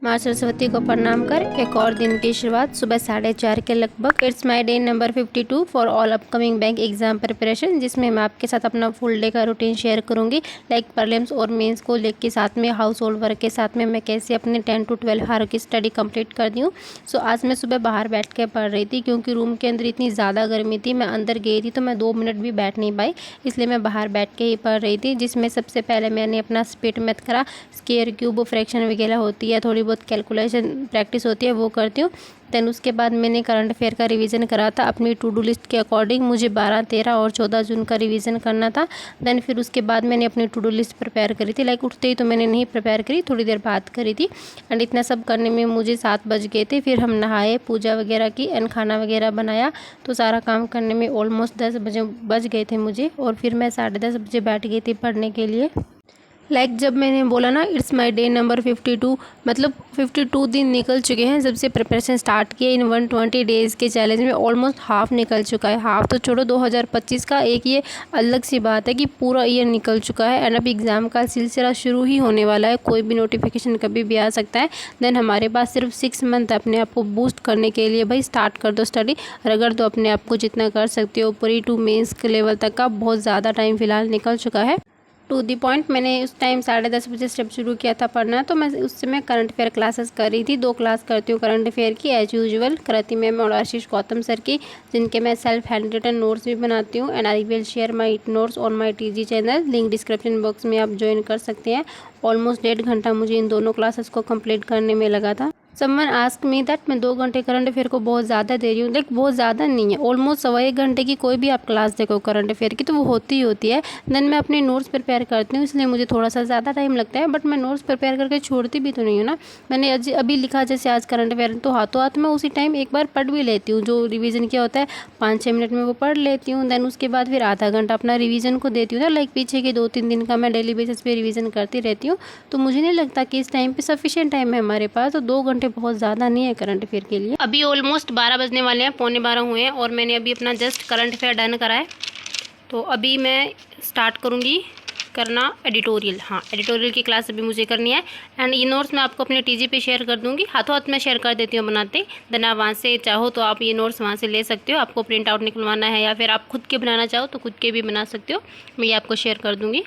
माँ सरस्वती को प्रणाम कर एक और दिन की शुरुआत सुबह 4:30 के लगभग। It's my day number 52 for all upcoming bank exam preparation, जिसमें मैं आपके साथ अपना फुल डे का रूटीन शेयर करूंगी। लाइक प्रीलिम्स और मेंस को लेकर साथ में हाउस होल्ड वर्क के साथ में मैं कैसे अपने 10 to 12 आवर की स्टडी कंप्लीट कर दी हूँ। सो आज मैं सुबह बाहर बैठ के पढ़ रही थी क्योंकि रूम के अंदर इतनी ज़्यादा गर्मी थी। मैं अंदर गई थी तो मैं 2 मिनट भी बैठ नहीं पाई, इसलिए मैं बाहर बैठ के ही पढ़ रही थी। जिसमें सबसे पहले मैंने अपना स्पीड मैथ करा, स्क्वायर क्यूब फ्रैक्शन वगैरह होती है, थोड़ी बहुत कैलकुलेशन प्रैक्टिस होती है, वो करती हूँ। देन उसके बाद मैंने करंट अफेयर का रिवीजन करा था अपनी टू डू लिस्ट के अकॉर्डिंग। मुझे 12, 13 और 14 जून का रिवीजन करना था। देन फिर उसके बाद मैंने अपनी टू डू लिस्ट प्रिपेयर करी थी। लाइक उठते ही तो मैंने नहीं प्रिपेयर करी, थोड़ी देर बाद करी थी। एंड इतना सब करने में मुझे 7 बज गए थे। फिर हम नहाए, पूजा वगैरह की एंड खाना वगैरह बनाया। तो सारा काम करने में ऑलमोस्ट 10 बजे बज गए थे मुझे। और फिर मैं 10:30 बजे बैठ गई थी पढ़ने के लिए। जब मैंने बोला ना इट्स माय डे नंबर 52, मतलब 52 दिन निकल चुके हैं जब से प्रिपरेशन स्टार्ट किए। इन 120 डेज़ के चैलेंज में ऑलमोस्ट हाफ निकल चुका है। हाफ तो छोड़ो, 2025 का एक ये अलग सी बात है कि पूरा ईयर निकल चुका है। एंड अब एग्ज़ाम का सिलसिला शुरू ही होने वाला है। कोई भी नोटिफिकेशन कभी भी आ सकता है। देन हमारे पास सिर्फ 6 मंथ अपने आप को बूस्ट करने के लिए। भाई स्टार्ट कर दो स्टडी, रगड़ दो अपने आप को जितना कर सकते हो। प्री टू मेंस के लेवल तक का बहुत ज़्यादा टाइम फिलहाल निकल चुका है। टू दी पॉइंट, मैंने उस टाइम 10:30 बजे जब शुरू किया था पढ़ना, तो मैं उस समय करंट अफेयर क्लासेस कर रही थी। 2 क्लास करती हूँ करंट अफेयर की एज यूजुअल, कृति मैम और आशीष गौतम सर की, जिनके मैं सेल्फ हैंड रिटन नोट्स भी बनाती हूँ। And I will share my notes on my TG channel, link description box में आप ज्वाइन कर सकते हैं। ऑलमोस्ट 1.5 घंटा मुझे इन दोनों क्लासेस को कंप्लीट करने में लगा था। समवन आस्क मी दैट मैं 2 घंटे करंट अफेयर को बहुत ज़्यादा दे रही हूँ। लाइक बहुत ज़्यादा नहीं है, ऑलमोस्ट 1.25 घंटे की कोई भी आप क्लास देखो करंट अफेयर की तो वो होती ही होती है। देन मैं अपने नोट्स प्रिपेयर करती हूँ, इसलिए मुझे थोड़ा सा ज़्यादा टाइम लगता है। बट मैं नोट्स प्रिपेयर करके छोड़ती भी तो नहीं हूँ ना। मैंने अभी लिखा जैसे आज करंट अफेयर, तो हाथों हाथ में उसी टाइम एक बार पढ़ भी लेती हूँ। जो रिवीजन किया होता है 5-6 मिनट में वो पढ़ लेती हूँ। देन उसके बाद फिर आधा घंटा अपना रिवीजन को देती हूँ ना। लाइक पीछे के 2-3 दिन का मैं डेली बेसिस पे रिवीजन करती रहती हूँ। तो मुझे नहीं लगता कि इस टाइम पे सफिशिएंट टाइम है हमारे पास। तो 2 घंटे बहुत ज़्यादा नहीं है करंट अफेयर के लिए। अभी ऑलमोस्ट 12 बजने वाले हैं, 11:45 हुए हैं और मैंने अभी अपना जस्ट करंट अफेयर डन करा है। तो अभी मैं स्टार्ट करूँगी करना एडिटोरियल। हाँ, एडिटोरियल की क्लास अभी मुझे करनी है। एंड ये नोट्स मैं आपको अपने टीजी पे शेयर कर दूँगी, हाथों हाथ में शेयर कर देती हूँ बनाते। देन आप वहाँ से चाहो तो आप ये नोट्स वहाँ से ले सकते हो। आपको प्रिंट आउट निकलवाना है या फिर आप खुद के बनाना चाहो तो खुद के भी बना सकते हो। मैं ये आपको शेयर कर दूँगी।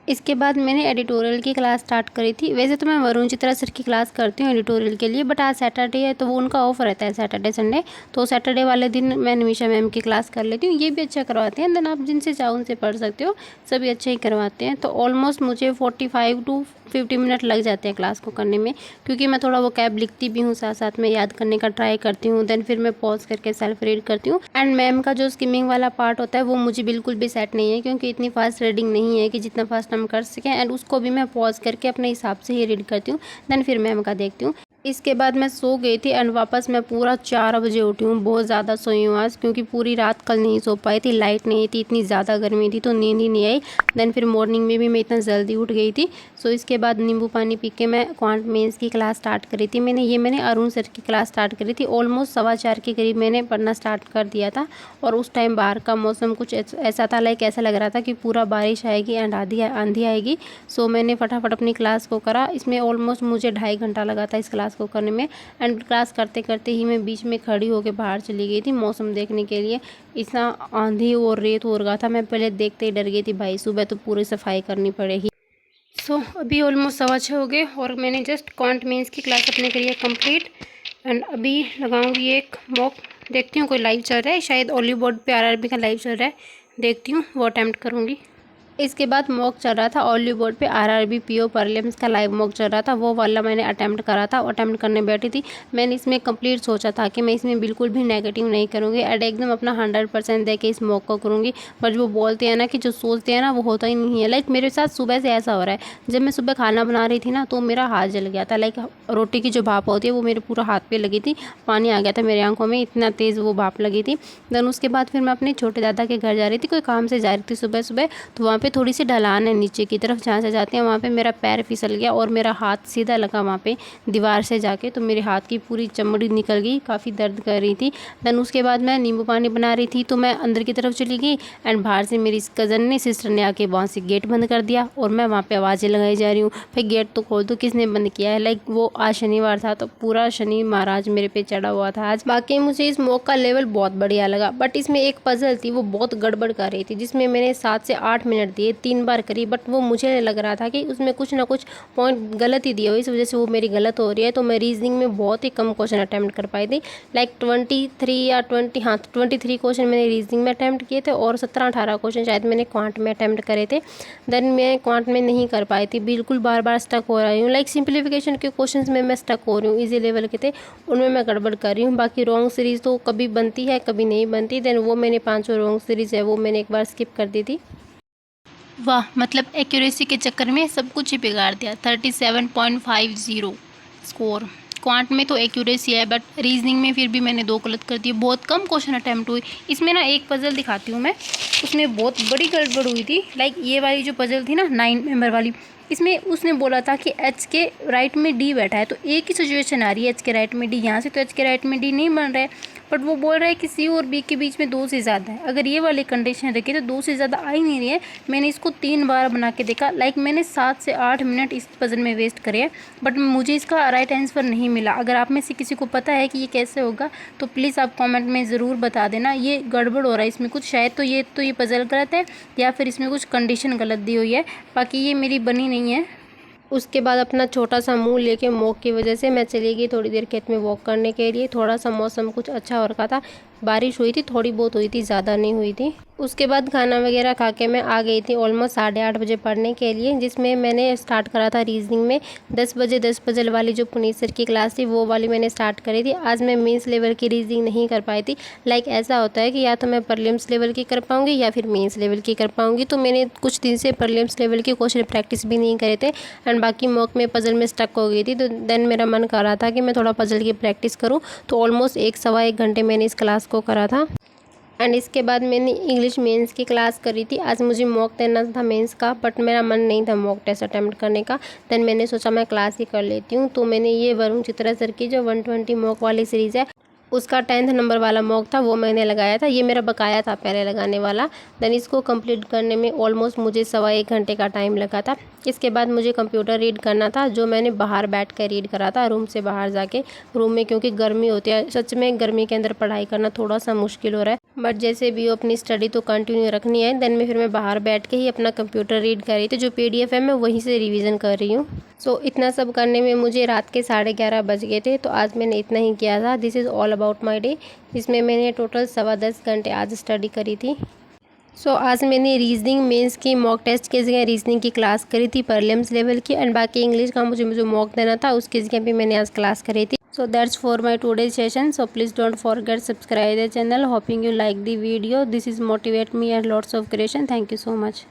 इसके बाद मैंने एडिटोरियल की क्लास स्टार्ट करी थी। वैसे तो मैं वरुण चित्रा सर की क्लास करती हूँ एडिटोरियल के लिए, बट आज सैटरडे है तो वो उनका ऑफ रहता है सैटरडे संडे। तो सैटरडे वाले दिन मैं निमिषा मैम की क्लास कर लेती हूँ। ये भी अच्छा करवाते हैं। देन आप जिनसे चाहो उनसे पढ़ सकते हो, सभी अच्छे ही करवाते हैं। तो ऑलमोस्ट मुझे 45 to 50 मिनट लग जाते हैं क्लास को करने में, क्योंकि मैं थोड़ा वो कैब लिखती भी हूँ, साथ साथ में याद करने का ट्राई करती हूँ। देन फिर मैं पॉज करके सेल्फ रीड करती हूँ। एंड मैम का जो स्किमिंग वाला पार्ट होता है वो मुझे बिल्कुल भी सेट नहीं है, क्योंकि इतनी फास्ट रीडिंग नहीं है कि जितना फास्ट हम कर सकें। एंड उसको भी मैं पॉज करके अपने हिसाब से ही रीड करती हूँ। देन फिर मैम का देखती हूँ। इसके बाद मैं सो गई थी एंड वापस मैं पूरा 4 बजे उठी हूँ। बहुत ज़्यादा सोई हूँ आज, क्योंकि पूरी रात कल नहीं सो पाई थी, लाइट नहीं थी, इतनी ज़्यादा गर्मी थी तो नींद ही नहीं आई। देन फिर मॉर्निंग में भी मैं इतना जल्दी उठ गई थी। सो इसके बाद नींबू पानी पी के मैं क्वांट मेंस की क्लास स्टार्ट करी थी। मैंने अरुण सर की क्लास स्टार्ट करी थी। ऑलमोस्ट 4:15 के करीब मैंने पढ़ना स्टार्ट कर दिया था। और उस टाइम बाहर का मौसम कुछ ऐसा था, लाइक ऐसा लग रहा था कि पूरा बारिश आएगी एंड आंधी आएगी। सो मैंने फटाफट अपनी क्लास को करा। इसमें ऑलमोस्ट मुझे 2.5 घंटा लगा था इस क्लास को करने में। एंड क्लास करते करते ही मैं बीच में खड़ी होकर बाहर चली गई थी मौसम देखने के लिए। इतना आंधी और रेत हो रहा था, मैं पहले देखते ही डर गई थी। भाई सुबह तो पूरी सफाई करनी पड़ेगी। सो अभी ऑलमोस्ट 6:15 हो गए और मैंने जस्ट क्वांट मेंस की क्लास अपने करी है कंप्लीट। एंड अभी लगाऊंगी एक मॉक। देखती हूँ कोई लाइव चल रहा है, शायद ओली बोर्ड पे आरआरबी का लाइव चल रहा है। देखती हूँ, वो अटैम्प्ट करूँगी। इसके बाद मॉक चल रहा था ऑली बोर्ड पे आरआरबी पीओ प्रीलिम्स का लाइव मॉक चल रहा था, वो वाला मैंने अटैम्प्ट करा था। अटैम्प्ट करने बैठी थी। मैंने इसमें कंप्लीट सोचा था कि मैं इसमें बिल्कुल भी नेगेटिव नहीं करूँगी एंड एकदम अपना 100% दे के इस मॉक को करूँगी। बट वो बोलते हैं ना कि जो सोचते हैं ना वो होता ही नहीं है। लाइक मेरे साथ सुबह से ऐसा हो रहा है। जब मैं सुबह खाना बना रही थी ना तो मेरा हाथ जल गया था। लाइक रोटी की जो भाप होती है वो मेरे पूरा हाथ पे लगी थी, पानी आ गया था मेरी आंखों में, इतना तेज़ वो भाप लगी थी। देन उसके बाद फिर मैं अपने छोटे दादा के घर जा रही थी, कोई काम से जा रही थी सुबह सुबह। तो वहाँ पे पे थोड़ी सी ढलान है नीचे की तरफ, जहाँ से जाते हैं वहाँ पे मेरा पैर फिसल गया और मेरा हाथ सीधा लगा वहाँ पे दीवार से जाके, तो मेरे हाथ की पूरी चमड़ी निकल गई, काफ़ी दर्द कर रही थी। देन उसके बाद मैं नींबू पानी बना रही थी, तो मैं अंदर की तरफ चली गई एंड बाहर से मेरी कज़न ने, सिस्टर ने आके वहाँ से गेट बंद कर दिया और मैं वहाँ पे आवाज़ें लगाई जा रही हूँ, भाई गेट तो खोल दो, किसने बंद किया है। लाइक वो आज शनिवार था तो पूरा शनि महाराज मेरे पे चढ़ा हुआ था आज। बाकी मुझे इस मॉक का लेवल बहुत बढ़िया लगा, बट इसमें एक पजल थी वो बहुत गड़बड़ कर रही थी, जिसमें मैंने 7 से 8 मिनट दिए, 3 बार करी, बट वो मुझे लग रहा था कि उसमें कुछ ना कुछ पॉइंट गलत ही दिया हो, इस वजह से वो मेरी गलत हो रही है। तो मैं रीजनिंग में बहुत ही कम क्वेश्चन अटैम्प्ट कर पाई थी, लाइक 23 क्वेश्चन मैंने रीजनिंग में अटैम्प्ट किए थे और 17-18 क्वेश्चन शायद मैंने क्वांट में अटैम्प्ट करे थे। देन मैं क्वांट में नहीं कर पाई थी, बिल्कुल बार बार स्टक हो रही हूँ। लाइक सिंप्लीफिकेशन के क्वेश्चंस में मैं स्टक हो रही हूँ, इजी लेवल के थे उनमें मैं गड़बड़ कर रही हूँ। बाकी रॉन्ग सीरीज़ तो कभी बनती है कभी नहीं बनती, देन वो मैंने 5 रॉन्ग सीरीज़ है वो मैंने एक बार स्किप कर दी थी। वाह, मतलब एक्यूरेसी के चक्कर में सब कुछ ही बिगाड़ दिया। 37.50 स्कोर। क्वांट में तो एक्यूरेसी है, बट रीजनिंग में फिर भी मैंने 2 गलत कर दिए। बहुत कम क्वेश्चन अटैम्प्ट हुई। इसमें ना एक पजल दिखाती हूँ मैं, उसमें बहुत बड़ी गड़बड़ हुई थी। लाइक ये वाली जो पजल थी ना 9 मेंबर वाली, इसमें उसने बोला था कि एच के राइट में डी बैठा है, तो एक ही सिचुएशन आ रही है एच के राइट में डी, यहाँ से तो एच के राइट में डी नहीं बन रहा है, बट वो बोल रहा है कि सी और बी के बीच में 2 से ज़्यादा है। अगर ये वाली कंडीशन रखी तो 2 से ज़्यादा आ ही नहीं रही है। मैंने इसको 3 बार बना के देखा, लाइक मैंने 7 से 8 मिनट इस पजल में वेस्ट करे हैं, बट मुझे इसका राइट आंसर नहीं मिला। अगर आप में से किसी को पता है कि ये कैसे होगा तो प्लीज़ आप कमेंट में ज़रूर बता देना। ये गड़बड़ हो रहा है इसमें कुछ, शायद तो ये पजल गलत है या फिर इसमें कुछ कंडीशन गलत दी हुई है, बाकी ये मेरी बनी नहीं है। उसके बाद अपना छोटा सा मुंह लेके मॉक की वजह से मैं चली गई थोड़ी देर खेत में वॉक करने के लिए। थोड़ा सा मौसम कुछ अच्छा हो रखा था, बारिश हुई थी, थोड़ी बहुत हुई थी, ज़्यादा नहीं हुई थी। उसके बाद खाना वगैरह खा के मैं आ गई थी ऑलमोस्ट 8:30 बजे पढ़ने के लिए, जिसमें मैंने स्टार्ट करा था रीजनिंग में 10 बजे 10 पजल वाली जो पुनीत सर की क्लास थी वो वाली मैंने स्टार्ट करी थी। आज मैं मेंस लेवल की रीजनिंग नहीं कर पाई थी। लाइक ऐसा होता है कि या तो मैं प्रीलिम्स लेवल की कर पाऊँगी या फिर मेंस लेवल की कर पाऊँगी, तो मैंने कुछ दिन से प्रीलिम्स लेवल के क्वेश्चन प्रैक्टिस भी नहीं करे थे एंड बाकी मॉक में पजल में स्टक हो गई थी। तो देन मेरा मन कर रहा था कि मैं थोड़ा पजल की प्रैक्टिस करूँ, तो ऑलमोस्ट 1-1.25 घंटे मैंने इस क्लास को करा था। एंड इसके बाद मैंने इंग्लिश मेंस की क्लास करी थी। आज मुझे मॉक देना था मेंस का, बट मेरा मन नहीं था मॉक टेस्ट अटैम्प्ट करने का। देन मैंने सोचा मैं क्लास ही कर लेती हूँ, तो मैंने ये वरुण चित्रा सर की जो 120 मॉक वाली सीरीज़ है उसका 10th नंबर वाला मॉक था वो मैंने लगाया था। ये मेरा बकाया था पहले लगाने वाला। देन इसको कंप्लीट करने में ऑलमोस्ट मुझे 1.25 घंटे का टाइम लगा था। इसके बाद मुझे कंप्यूटर रीड करना था, जो मैंने बाहर बैठ कर रीड करा था, रूम से बाहर जाके। रूम में क्योंकि गर्मी होती है, सच में गर्मी के अंदर पढ़ाई करना थोड़ा सा मुश्किल हो रहा है, बट जैसे भी हो अपनी स्टडी तो कंटिन्यू रखनी है। देन फिर मैं बाहर बैठ के ही अपना कंप्यूटर रीड कर रही थी, जो PDF है मैं वहीं से रिवीजन कर रही हूँ। सो इतना सब करने में मुझे रात के 11:30 बज गए थे, तो आज मैंने इतना ही किया था। This is all about my day, जिसमें मैंने टोटल 10.25 घंटे आज स्टडी करी थी। सो आज मैंने रीजनिंग मेंस की मॉक टेस्ट की जगह रीजनिंग की क्लास करी थी प्रीलिम्स लेवल की, एंड बाकी इंग्लिश का मुझे मॉक देना था उसकी जगह भी मैंने आज क्लास करी थी। So that's for my today's session. So please don't forget subscribe the channel. Hoping you like the video. This is motivate me and lots of creation. Thank you so much.